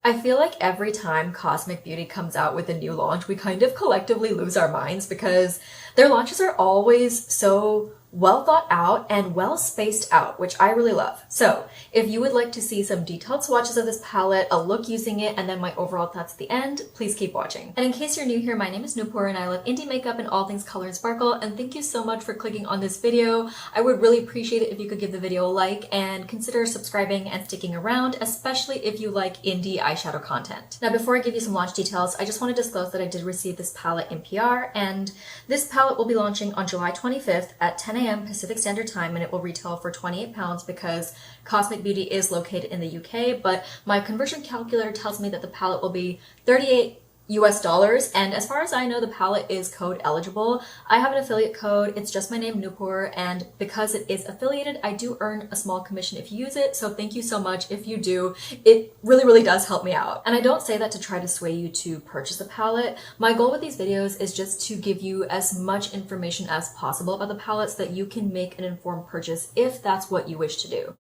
I feel like every time Cosmic Beauty comes out with a new launch, we kind of collectively lose our minds because their launches are always so well thought out and well spaced out, which I really love. So if you would like to see some detailed swatches of this palette, a look using it, and then my overall thoughts at the end, please keep watching. And in case you're new here, my name is Noopur and I love indie makeup and all things color and sparkle, and thank you so much for clicking on this video. I would really appreciate it if you could give the video a like and consider subscribing and sticking around, especially if you like indie eyeshadow content. Now, before I give you some launch details, I just want to disclose that I did receive this palette in PR, and this palette will be launching on July 25th at 10 a.m. Pacific Standard Time, and it will retail for £28 because Cosmic Beauty is located in the UK, but my conversion calculator tells me that the palette will be $38, and as far as I know, the palette is code eligible. I have an affiliate code, it's just my name, Noopur, and because it is affiliated, I do earn a small commission if you use it, so thank you so much if you do. It really does help me out. And I don't say that to try to sway you to purchase a palette. My goal with these videos is just to give you as much information as possible about the palette so that you can make an informed purchase if that's what you wish to do.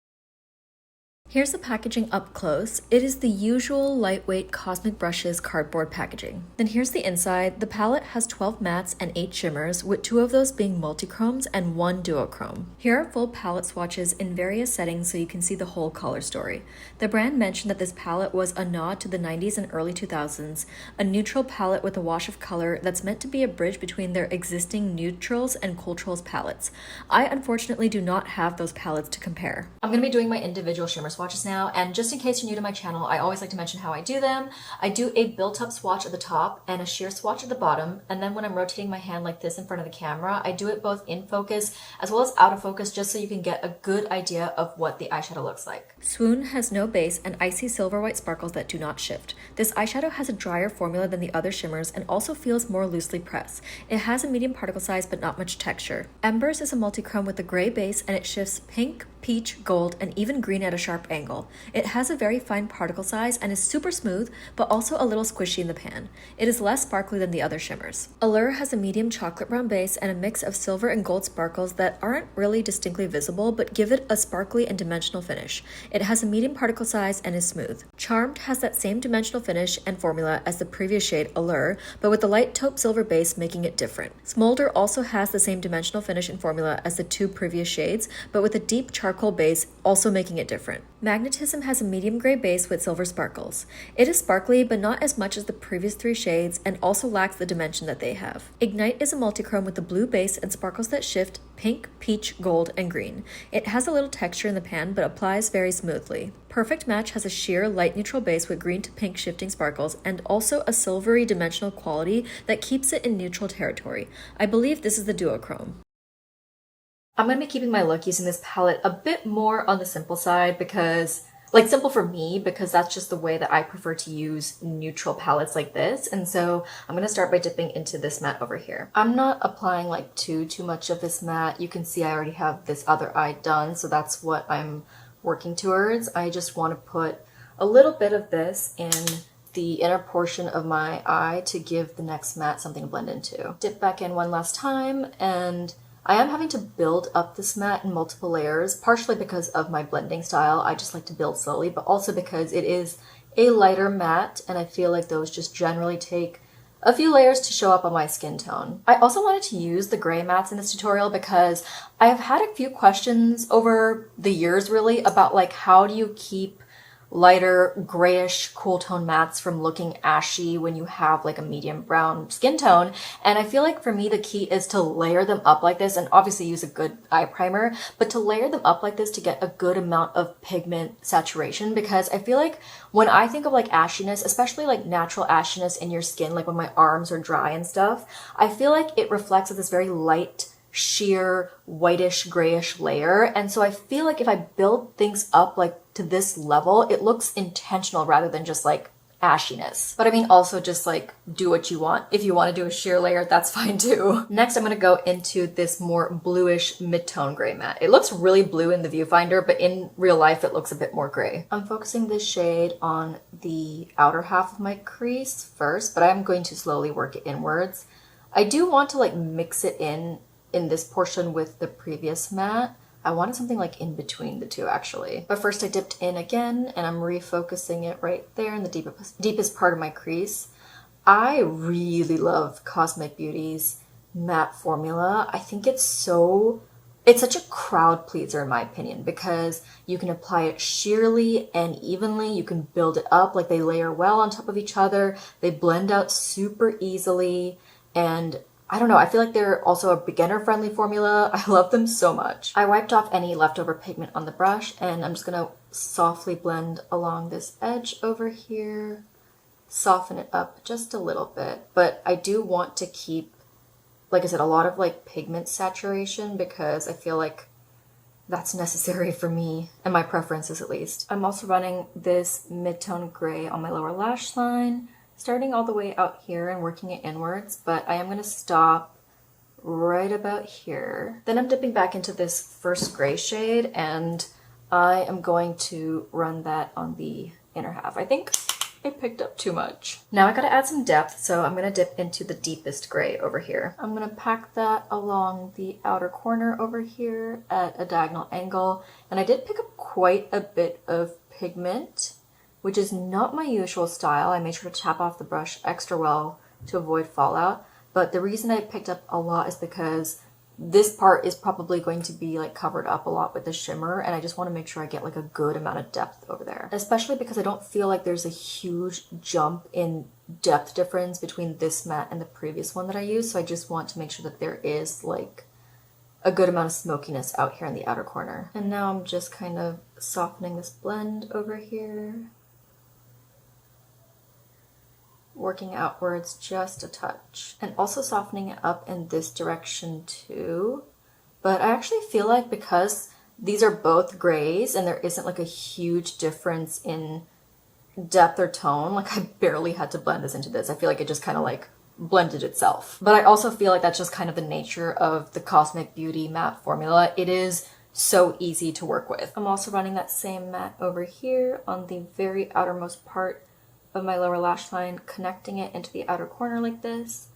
Here's the packaging up close. It is the usual lightweight Cosmic Brushes cardboard packaging. Then here's the inside. The palette has 12 mattes and 8 shimmers, with 2 of those being multi-chromes and 1 duochrome. Here are full palette swatches in various settings so you can see the whole color story. The brand mentioned that this palette was a nod to the 90s and early 2000s, a neutral palette with a wash of color that's meant to be a bridge between their existing neutrals and culturals palettes. I unfortunately do not have those palettes to compare. I'm going to be doing my individual shimmer swatches now, and just in case you're new to my channel, I always like to mention how I do them. I do a built-up swatch at the top and a sheer swatch at the bottom, and then when I'm rotating my hand like this in front of the camera, I do it both in focus as well as out of focus just so you can get a good idea of what the eyeshadow looks like. Swoon has no base and icy silver white sparkles that do not shift. This eyeshadow has a drier formula than the other shimmers and also feels more loosely pressed. It has a medium particle size but not much texture. Embers is a multi-chrome with a gray base, and it shifts pink, peach, gold, and even green at a sharp angle. It has a very fine particle size and is super smooth, but also a little squishy in the pan. It is less sparkly than the other shimmers. Allure has a medium chocolate brown base and a mix of silver and gold sparkles that aren't really distinctly visible, but give it a sparkly and dimensional finish. It has a medium particle size and is smooth. Charmed has that same dimensional finish and formula as the previous shade Allure, but with the light taupe silver base making it different. Smolder also has the same dimensional finish and formula as the 2 previous shades, but with a deep charcoal base, also making it different. Magnetism has a medium gray base with silver sparkles. It is sparkly, but not as much as the previous 3 shades, and also lacks the dimension that they have. Ignite is a multi-chrome with a blue base and sparkles that shift pink, peach, gold, and green. It has a little texture in the pan, but applies very smoothly. Perfect Match has a sheer light neutral base with green to pink shifting sparkles, and also a silvery dimensional quality that keeps it in neutral territory. I believe this is the duochrome. I'm going to be keeping my look using this palette a bit more on the simple side because, like, simple for me, because that's just the way that I prefer to use neutral palettes like this. And so I'm going to start by dipping into this matte over here. I'm not applying like too much of this matte. You can see I already have this other eye done, so that's what I'm working towards. I just want to put a little bit of this in the inner portion of my eye to give the next matte something to blend into. Dip back in one last time, and I am having to build up this matte in multiple layers, partially because of my blending style. I just like to build slowly, but also because it is a lighter matte, and I feel like those just generally take a few layers to show up on my skin tone. I also wanted to use the gray mattes in this tutorial because I have had a few questions over the years really about like how do you keep lighter grayish cool tone mattes from looking ashy when you have like a medium brown skin tone. And I feel like for me the key is to layer them up like this, and obviously use a good eye primer, but to layer them up like this to get a good amount of pigment saturation, because I feel like when I think of like ashiness, especially like natural ashiness in your skin, like when my arms are dry and stuff, I feel like it reflects with this very light sheer whitish grayish layer. And so I feel like if I build things up like to this level, it looks intentional rather than just like ashiness. But I mean, also just like do what you want. If you want to do a sheer layer, that's fine too. Next, I'm going to go into this more bluish mid-tone gray matte. It looks really blue in the viewfinder, but in real life it looks a bit more gray. I'm focusing this shade on the outer half of my crease first, but I'm going to slowly work it inwards. I do want to like mix it in this portion with the previous matte. I wanted something like in between the two actually. But first I dipped in again and I'm refocusing it right there in the deepest part of my crease. I really love Cosmic Beauty's matte formula. I think it's such a crowd pleaser in my opinion because you can apply it sheerly and evenly. You can build it up, like they layer well on top of each other. They blend out super easily, and I don't know, I feel like they're also a beginner-friendly formula. I love them so much. I wiped off any leftover pigment on the brush, and I'm just gonna softly blend along this edge over here, soften it up just a little bit. But I do want to keep, like I said, a lot of like pigment saturation because I feel like that's necessary for me and my preferences at least. I'm also running this mid-tone gray on my lower lash line, starting all the way out here and working it inwards, but I am going to stop right about here. Then I'm dipping back into this first gray shade and I am going to run that on the inner half. I think I picked up too much. Now I gotta add some depth, so I'm gonna dip into the deepest gray over here. I'm gonna pack that along the outer corner over here at a diagonal angle, and I did pick up quite a bit of pigment, which is not my usual style. I made sure to tap off the brush extra well to avoid fallout, but the reason I picked up a lot is because this part is probably going to be like covered up a lot with the shimmer, and I just want to make sure I get like a good amount of depth over there, especially because I don't feel like there's a huge jump in depth difference between this matte and the previous one that I used. So I just want to make sure that there is like a good amount of smokiness out here in the outer corner. And now I'm just kind of softening this blend over here, working outwards just a touch, and also softening it up in this direction too. But I actually feel like because these are both grays and there isn't like a huge difference in depth or tone, like I barely had to blend this into this. I feel like it just kind of like blended itself. But I also feel like that's just kind of the nature of the Cosmic Beauty matte formula. It is so easy to work with. I'm also running that same matte over here on the very outermost part of my lower lash line, connecting it into the outer corner like this,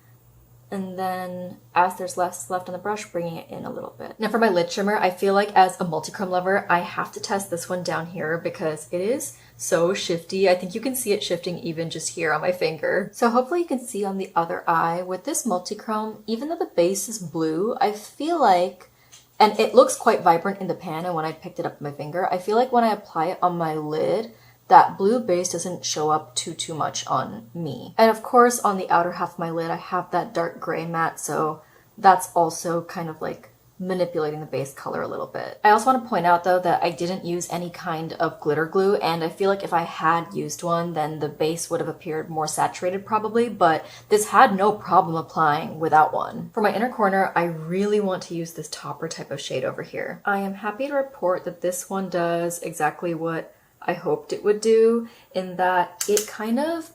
and then as there's less left on the brush, bringing it in a little bit. Now for my lid shimmer, I feel like as a multi-chrome lover, I have to test this one down here because it is so shifty. I think you can see it shifting even just here on my finger. So hopefully you can see on the other eye with this multi-chrome, even though the base is blue, I feel like, and it looks quite vibrant in the pan and when I picked it up with my finger, I feel like when I apply it on my lid, that blue base doesn't show up too much on me. And of course, on the outer half of my lid, I have that dark gray matte, so that's also kind of like manipulating the base color a little bit. I also want to point out though that I didn't use any kind of glitter glue, and I feel like if I had used one, then the base would have appeared more saturated probably, but this had no problem applying without one. For my inner corner, I really want to use this topper type of shade over here. I am happy to report that this one does exactly what I hoped it would do, in that it kind of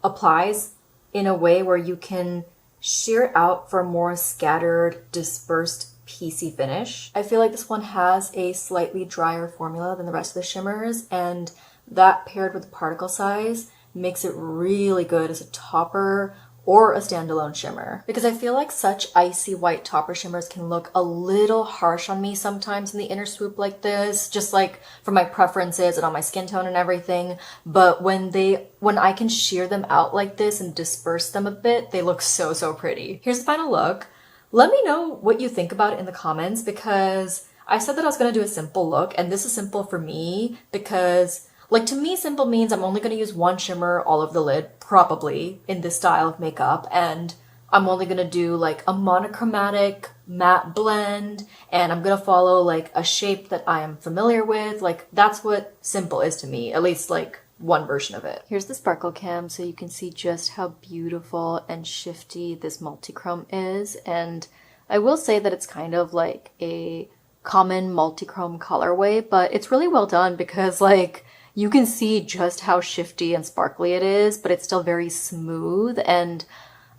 applies in a way where you can sheer it out for a more scattered, dispersed, piecey finish. I feel like this one has a slightly drier formula than the rest of the shimmers, and that paired with the particle size makes it really good as a topper or a standalone shimmer, because I feel like such icy white topper shimmers can look a little harsh on me sometimes in the inner swoop like this, just like for my preferences and on my skin tone and everything. But when I can sheer them out like this and disperse them a bit, they look so pretty. Here's the final look. Let me know what you think about it in the comments, because I said that I was going to do a simple look, and this is simple for me because, like, to me, simple means I'm only going to use one shimmer all over the lid, probably, in this style of makeup, and I'm only going to do, like, a monochromatic matte blend, and I'm going to follow, like, a shape that I am familiar with. Like, that's what simple is to me, at least, like, one version of it. Here's the sparkle cam so you can see just how beautiful and shifty this multi-chrome is, and I will say that it's kind of like a common multi-chrome colorway, but it's really well done because, like, you can see just how shifty and sparkly it is, but it's still very smooth, and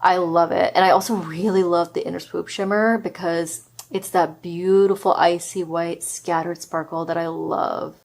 I love it. And I also really love the inner swoop shimmer because it's that beautiful icy white scattered sparkle that I love.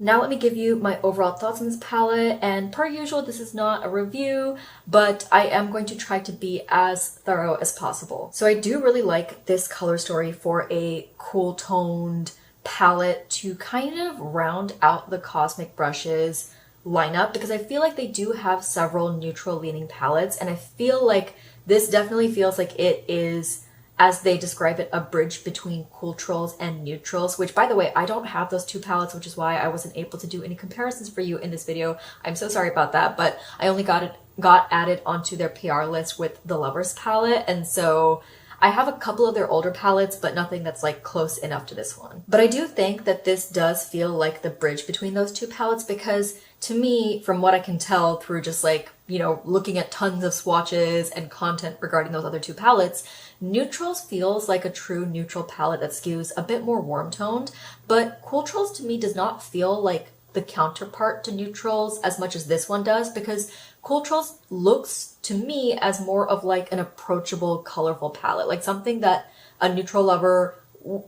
Now let me give you my overall thoughts on this palette, and per usual, this is not a review, but I am going to try to be as thorough as possible. So I do really like this color story for a cool toned palette to kind of round out the Cosmic brushes lineup, because I feel like they do have several neutral leaning palettes, and I feel like this definitely feels like it is, as they describe it, a bridge between cool and neutrals, which, by the way, I don't have those two palettes, which is why I wasn't able to do any comparisons for you in this video. I'm so sorry about that, but I only got added onto their PR list with the Lovers palette, and so I have a couple of their older palettes, but nothing that's like close enough to this one. But I do think that this does feel like the bridge between those two palettes, because to me, from what I can tell through just like, you know, looking at tons of swatches and content regarding those other two palettes, Neutrals feels like a true neutral palette that skews a bit more warm toned, but Cooltrals to me does not feel like the counterpart to Neutrals as much as this one does, because Cooltrals looks to me as more of like an approachable, colorful palette, like something that a neutral lover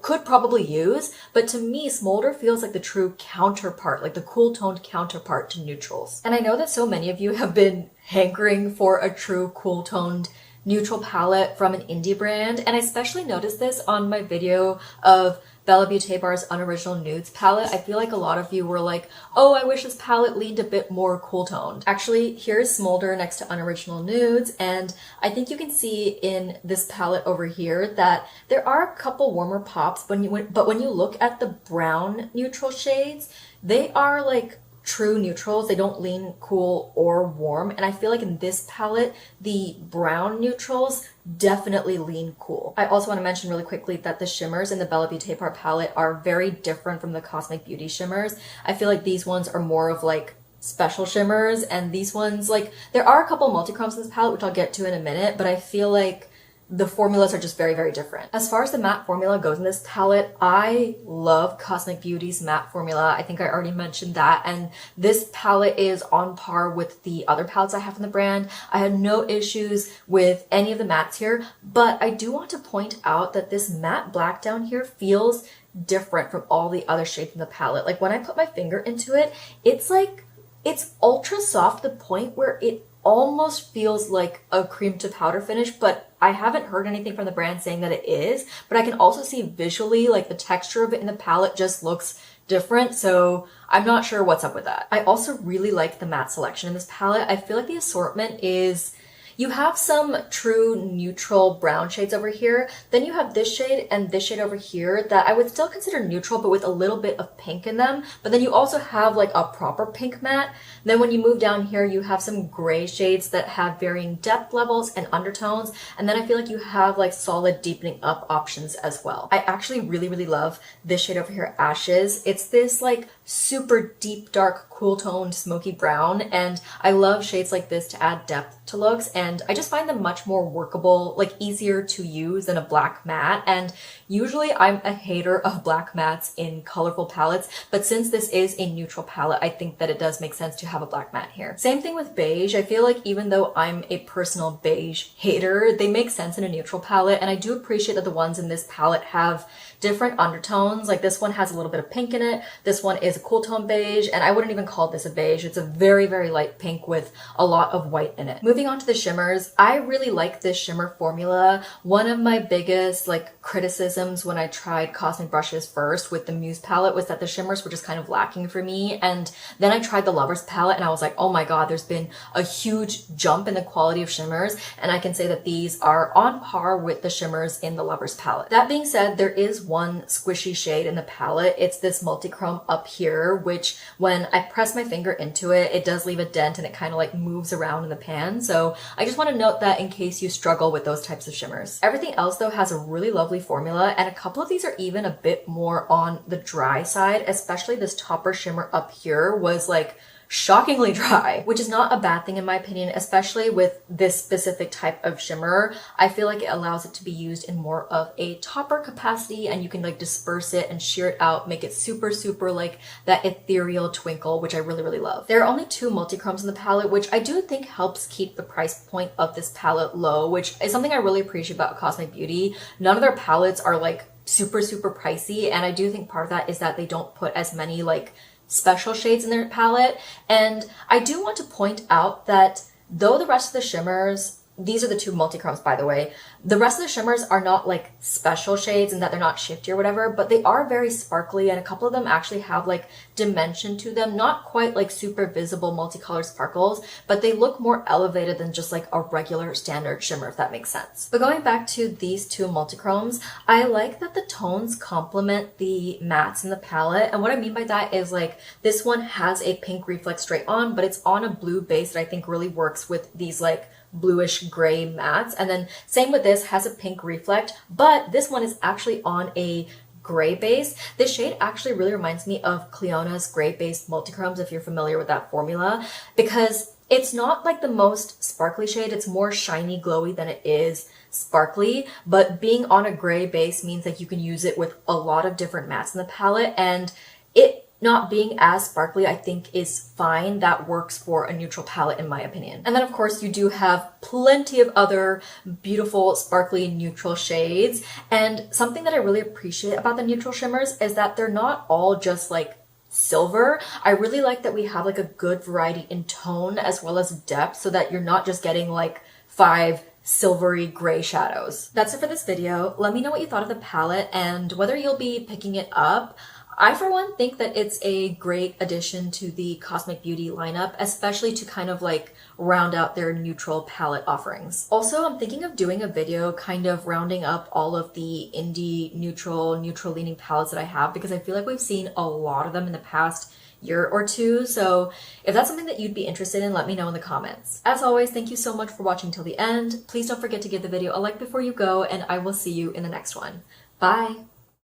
could probably use, but to me, Smoulder feels like the true counterpart, like the cool toned counterpart to Neutrals. And I know that so many of you have been hankering for a true cool toned neutral palette from an indie brand, and I especially noticed this on my video of Bella Beauté Bar's Unoriginal Nudes palette. I feel like a lot of you were like, oh, I wish this palette leaned a bit more cool toned. Actually, here's Smoulder next to Unoriginal Nudes, and I think you can see in this palette over here that there are a couple warmer pops, but when you look at the brown neutral shades, they are like true neutrals. They don't lean cool or warm, and I feel like in this palette the brown neutrals definitely lean cool. I also want to mention really quickly that the shimmers in the Bella Beauté Bar palette are very different from the Cosmic Beauty shimmers. I feel like these ones are more of like special shimmers, and these ones, like, there are a couple multi-chromes in this palette which I'll get to in a minute, but I feel like the formulas are just very, very different. As far as the matte formula goes in this palette, I love Cosmic Beauty's matte formula. I think I already mentioned that, and this palette is on par with the other palettes I have in the brand. I had no issues with any of the mattes here, but I do want to point out that this matte black down here feels different from all the other shades in the palette. Like, when I put my finger into it, it's like, it's ultra soft to the point where it almost feels like a cream to powder finish, but I haven't heard anything from the brand saying that it is, but I can also see visually like the texture of it in the palette just looks different, so I'm not sure what's up with that. I also really like the matte selection in this palette. I feel like the assortment is, you have some true neutral brown shades over here, then you have this shade and this shade over here that I would still consider neutral but with a little bit of pink in them, but then you also have like a proper pink matte. Then when you move down here, you have some gray shades that have varying depth levels and undertones, and then I feel like you have like solid deepening up options as well. I actually really, really love this shade over here, Ashes. It's this like super deep, dark, cool toned smoky brown, and I love shades like this to add depth to looks, and I just find them much more workable, like easier to use than a black matte. And usually I'm a hater of black mattes in colorful palettes, but since this is a neutral palette, I think that it does make sense to have a black matte here. Same thing with beige. I feel like even though I'm a personal beige hater, they make sense in a neutral palette, and I do appreciate that the ones in this palette have different undertones. Like, this one has a little bit of pink in it, this one is a cool tone beige, and I wouldn't even call this a beige. It's a very, very light pink with a lot of white in it. Moving on to the shimmers, I really like this shimmer formula. One of my biggest like criticisms when I tried Cosmic brushes first with the Muse palette was that the shimmers were just kind of lacking for me, and then I tried the Lovers palette and I was like, oh my god, there's been a huge jump in the quality of shimmers, and I can say that these are on par with the shimmers in the Lovers palette. That being said, there is one squishy shade in the palette. It's this multi-chrome up here, which when I press my finger into it, it does leave a dent and it kind of like moves around in the pan. So I just want to note that in case you struggle with those types of shimmers. Everything else though has a really lovely formula, and a couple of these are even a bit more on the dry side, especially this topper shimmer up here was like shockingly dry, which is not a bad thing in my opinion, especially with this specific type of shimmer. I feel like it allows it to be used in more of a topper capacity, and you can like disperse it and sheer it out, make it super, super like that ethereal twinkle, which I really, really love. There are only two multi-chromes in the palette, which I do think helps keep the price point of this palette low, which is something I really appreciate about Cosmic Beauty. None of their palettes are like super, super pricey, and I do think part of that is that they don't put as many like special shades in their palette. And I do want to point out that though the rest of the shimmers, these are the two multichromes, by the way. The rest of the shimmers are not like special shades and that they're not shifty or whatever, but they are very sparkly, and a couple of them actually have like dimension to them. Not quite like super visible multicolored sparkles, but they look more elevated than just like a regular standard shimmer, if that makes sense. But going back to these two multichromes, I like that the tones complement the mattes in the palette. And what I mean by that is like this one has a pink reflex straight on, but it's on a blue base that I think really works with these like bluish gray mattes. And then same with this, has a pink reflect, but this one is actually on a gray base. This shade actually really reminds me of Cleona's gray based multichromes, if you're familiar with that formula, because it's not like the most sparkly shade. It's more shiny glowy than it is sparkly, but being on a gray base means that you can use it with a lot of different mattes in the palette, and it not being as sparkly, I think, is fine. That works for a neutral palette, in my opinion. And then, of course, you do have plenty of other beautiful, sparkly, neutral shades. And something that I really appreciate about the neutral shimmers is that they're not all just like silver. I really like that we have like a good variety in tone as well as depth, so that you're not just getting like 5 silvery gray shadows. That's it for this video. Let me know what you thought of the palette and whether you'll be picking it up. I, for one, think that it's a great addition to the Cosmic Beauty lineup, especially to kind of like round out their neutral palette offerings. Also, I'm thinking of doing a video kind of rounding up all of the indie neutral leaning palettes that I have, because I feel like we've seen a lot of them in the past year or two. So if that's something that you'd be interested in, let me know in the comments. As always, thank you so much for watching till the end. Please don't forget to give the video a like before you go, and I will see you in the next one. Bye!